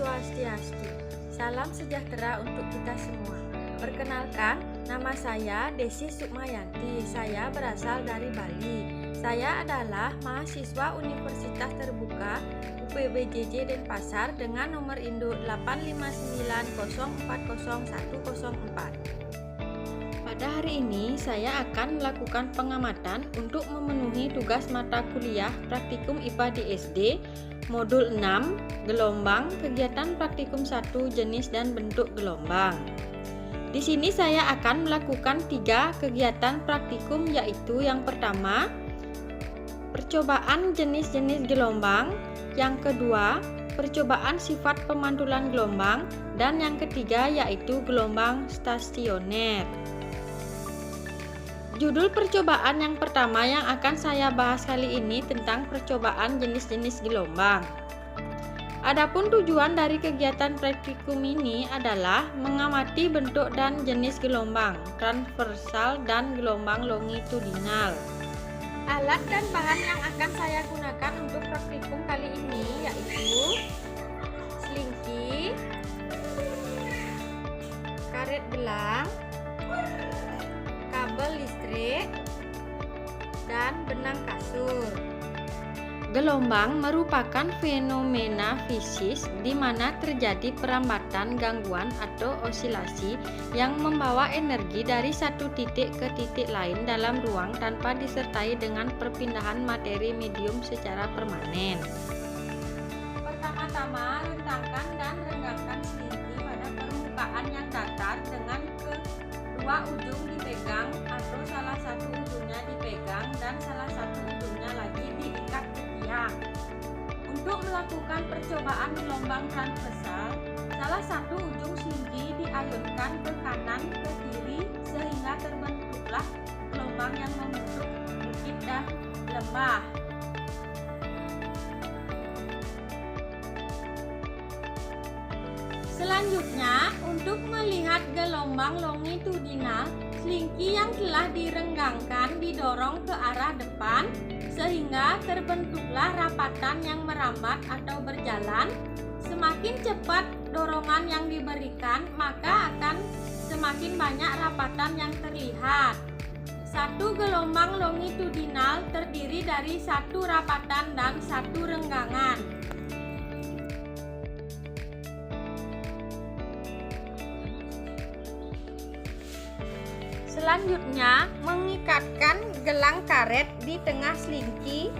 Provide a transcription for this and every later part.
Swastiastu. Salam sejahtera untuk kita semua. Perkenalkan, nama saya Desi Sukmayanti. Saya berasal dari Bali. Saya adalah mahasiswa Universitas Terbuka UPBJJ Denpasar dengan nomor induk 859040104. Pada hari ini saya akan melakukan pengamatan untuk memenuhi tugas mata kuliah Praktikum IPA di SD Modul 6 Gelombang Kegiatan Praktikum 1 Jenis dan Bentuk Gelombang. Di sini saya akan melakukan 3 kegiatan praktikum, yaitu yang pertama percobaan jenis-jenis gelombang, yang kedua percobaan sifat pemantulan gelombang, dan yang ketiga yaitu gelombang stasioner. Judul percobaan yang pertama yang akan saya bahas kali ini tentang percobaan jenis-jenis gelombang. Adapun tujuan dari kegiatan praktikum ini adalah mengamati bentuk dan jenis gelombang transversal dan gelombang longitudinal. Alat dan bahan yang akan saya gunakan untuk praktikum kali ini yaitu selingki, karet gelang, kabel listrik, dan benang kasur. Gelombang merupakan fenomena fisis di mana terjadi perambatan, gangguan, atau osilasi yang membawa energi dari satu titik ke titik lain dalam ruang tanpa disertai dengan perpindahan materi medium secara permanen. Pertama-tama, rentangkan dan renggangkan selingki pada permukaan yang datar dengan kedua ujung dipegang atau salah satu ujungnya dipegang dan salah satu ujungnya lagi diikat ke tiang. Untuk melakukan percobaan gelombang transversal, salah satu ujung selingki diayunkan ke kanan ke kiri sehingga terbentuklah gelombang yang membentuk bukit dan lembah. Selanjutnya, untuk melihat gelombang longitudinal, selingki yang telah direnggangkan didorong ke arah depan sehingga terbentuklah rapatan yang merambat atau berjalan. Semakin cepat dorongan yang diberikan, maka akan semakin banyak rapatan yang terlihat. Satu gelombang longitudinal terdiri dari satu rapatan dan satu renggangan. Selanjutnya, mengikatkan gelang karet di tengah selingki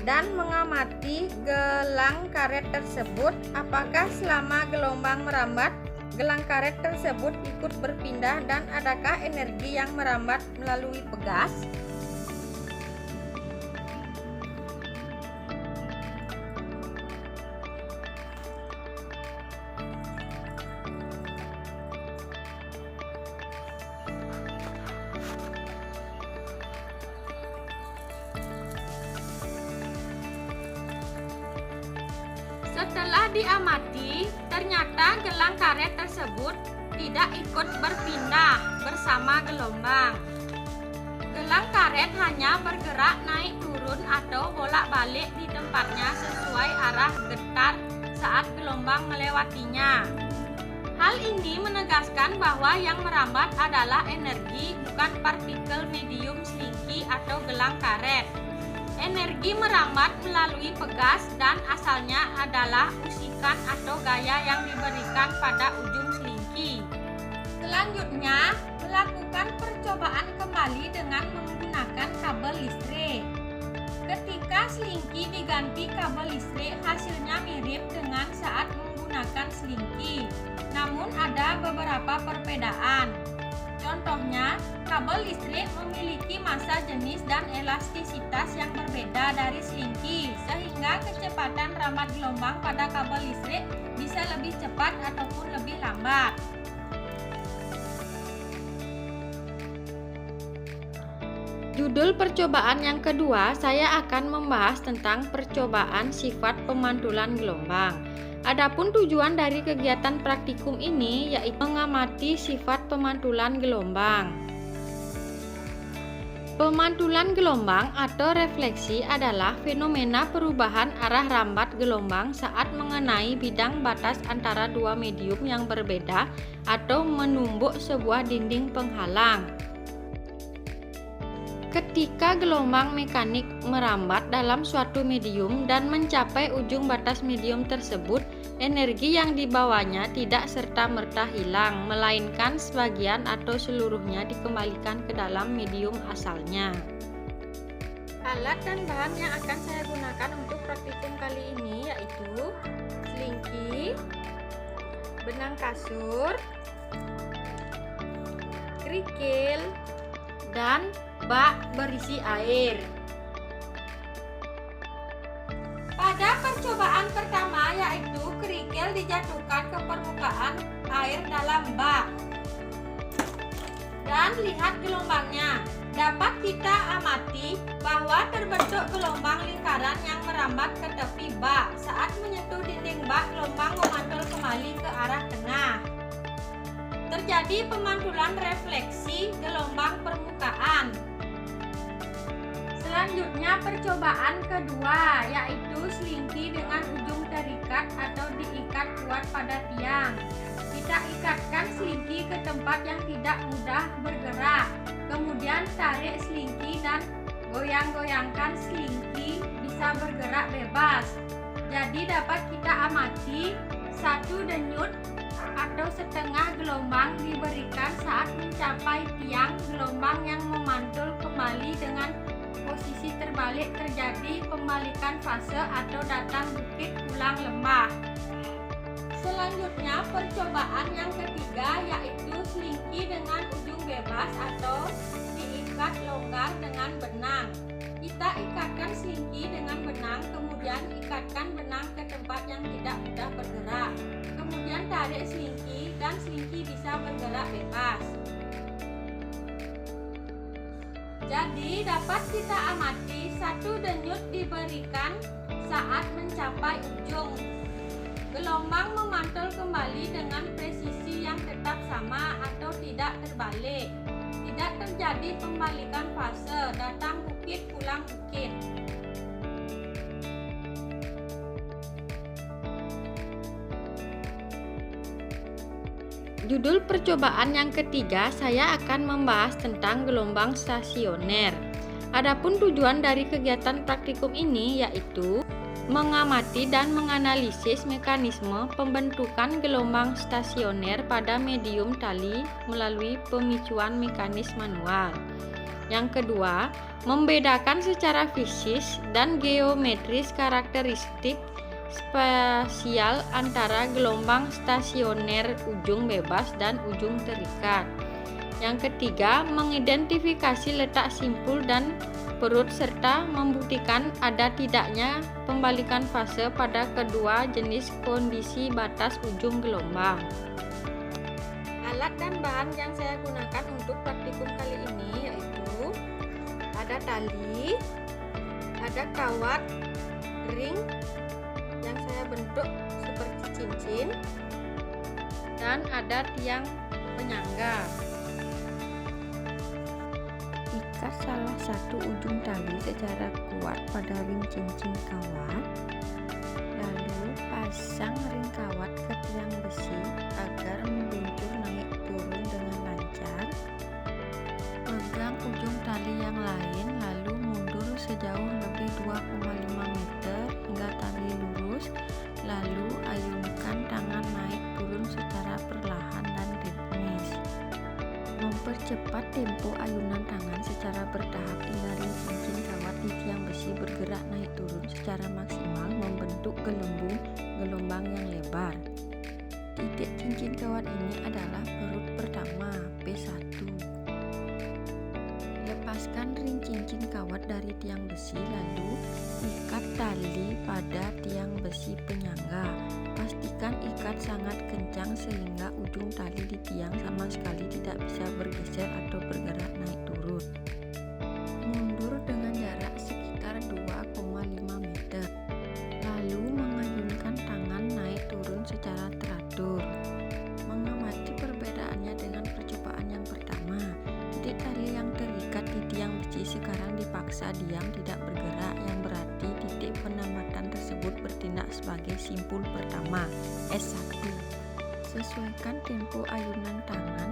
dan mengamati gelang karet tersebut apakah selama gelombang merambat, gelang karet tersebut ikut berpindah dan adakah energi yang merambat melalui pegas. Setelah diamati, ternyata gelang karet tersebut tidak ikut berpindah bersama gelombang. Gelang karet hanya bergerak naik turun atau bolak-balik di tempatnya sesuai arah getar saat gelombang melewatinya. Hal ini menegaskan bahwa yang merambat adalah energi, bukan partikel medium selingki atau gelang karet. Energi merambat melalui pegas dan asalnya adalah usikan atau gaya yang diberikan pada ujung selingki. Selanjutnya, melakukan percobaan kembali dengan menggunakan kabel listrik. Ketika selingki diganti kabel listrik, hasilnya mirip dengan saat menggunakan selingki, namun ada beberapa perbedaan. Contohnya, kabel listrik memiliki massa jenis dan elastisitas yang berbeda dari selingki, sehingga kecepatan rambat gelombang pada kabel listrik bisa lebih cepat ataupun lebih lambat. Judul percobaan yang kedua, saya akan membahas tentang percobaan sifat pemantulan gelombang. Adapun tujuan dari kegiatan praktikum ini yaitu mengamati sifat pemantulan gelombang. Pemantulan gelombang atau refleksi adalah fenomena perubahan arah rambat gelombang saat mengenai bidang batas antara dua medium yang berbeda atau menumbuk sebuah dinding penghalang. Ketika gelombang mekanik merambat dalam suatu medium dan mencapai ujung batas medium tersebut, energi yang dibawanya tidak serta-merta hilang, melainkan sebagian atau seluruhnya dikembalikan ke dalam medium asalnya. Alat dan bahan yang akan saya gunakan untuk praktikum kali ini yaitu selingki, benang kasur, kerikil, dan bak berisi air. Pada percobaan pertama yaitu kerikil dijatuhkan ke permukaan air dalam bak dan lihat gelombangnya. Dapat kita amati bahwa terbentuk gelombang lingkaran yang merambat ke tepi bak. Saat menyentuh dinding bak, gelombang memantul kembali ke arah tengah. Terjadi pemantulan refleksi gelombang permukaan. Selanjutnya percobaan kedua yaitu selingki dengan ujung terikat atau diikat kuat pada tiang. Kita ikatkan selingki ke tempat yang tidak mudah bergerak. Kemudian tarik selingki dan goyang-goyangkan selingki bisa bergerak bebas. Jadi dapat kita amati satu denyut atau setengah gelombang diberikan saat mencapai tiang. Gelombang yang memantul kembali dengan posisi terbalik, terjadi pembalikan fase atau datang bukit pulang lembah. Selanjutnya percobaan yang ketiga yaitu selingki dengan ujung bebas atau diikat longgar dengan benang. Kita ikatkan selingki dengan benang, kemudian ikatkan benang ke tempat yang tidak mudah bergerak. Kemudian tarik selingki dan selingki bisa bergerak bebas. Jadi dapat kita amati satu denyut diberikan saat mencapai ujung. Gelombang memantul kembali dengan presisi yang tetap sama atau tidak terbalik. Tidak terjadi pembalikan fase, datang bukit pulang bukit. Judul percobaan yang ketiga, saya akan membahas tentang gelombang stasioner. Adapun tujuan dari kegiatan praktikum ini yaitu mengamati dan menganalisis mekanisme pembentukan gelombang stasioner pada medium tali melalui pemicuan mekanis manual. Yang kedua, membedakan secara fisik dan geometris karakteristik spasial antara gelombang stasioner ujung bebas dan ujung terikat. Yang ketiga, mengidentifikasi letak simpul dan perut serta membuktikan ada tidaknya pembalikan fase pada kedua jenis kondisi batas ujung gelombang. Alat dan bahan yang saya gunakan untuk praktikum kali ini yaitu ada tali, ada kawat, ring yang saya bentuk seperti cincin, dan ada tiang penyangga. Ikat salah satu ujung tali secara kuat pada ring cincin kawat, lalu pasang ring kawat ke tiang besi agar meluncur naik turun dengan lancar. Pegang ujung tali yang lain lalu mundur sejauh lebih 2,5 meter hingga tali lurus, lalu ayunkan tangan naik turun secara perlahan dan ritmis. Mempercepat tempo ayunan tangan secara bertahap hingga ring cincin kawat di tiang besi bergerak naik turun secara maksimal membentuk gelembung gelombang yang lebar. Titik cincin kawat ini adalah perut pertama P1. Lepaskan ring cincin kawat dari tiang besi lalu ikat tali pada tiang besi penyangga. Pastikan ikat sangat kencang sehingga ujung tali di tiang sama sekali tidak bisa bergeser atau bergerak naik turun. Mundur dengan jarak sekitar 2,5 meter. Lalu mengayunkan tangan naik turun secara teratur. Mengamati perbedaannya dengan percobaan yang pertama. Titik tali yang terikat di tiang besi diam tidak bergerak, yang berarti titik penambatan tersebut bertindak sebagai simpul pertama. S1. Sesuaikan tempo ayunan tangan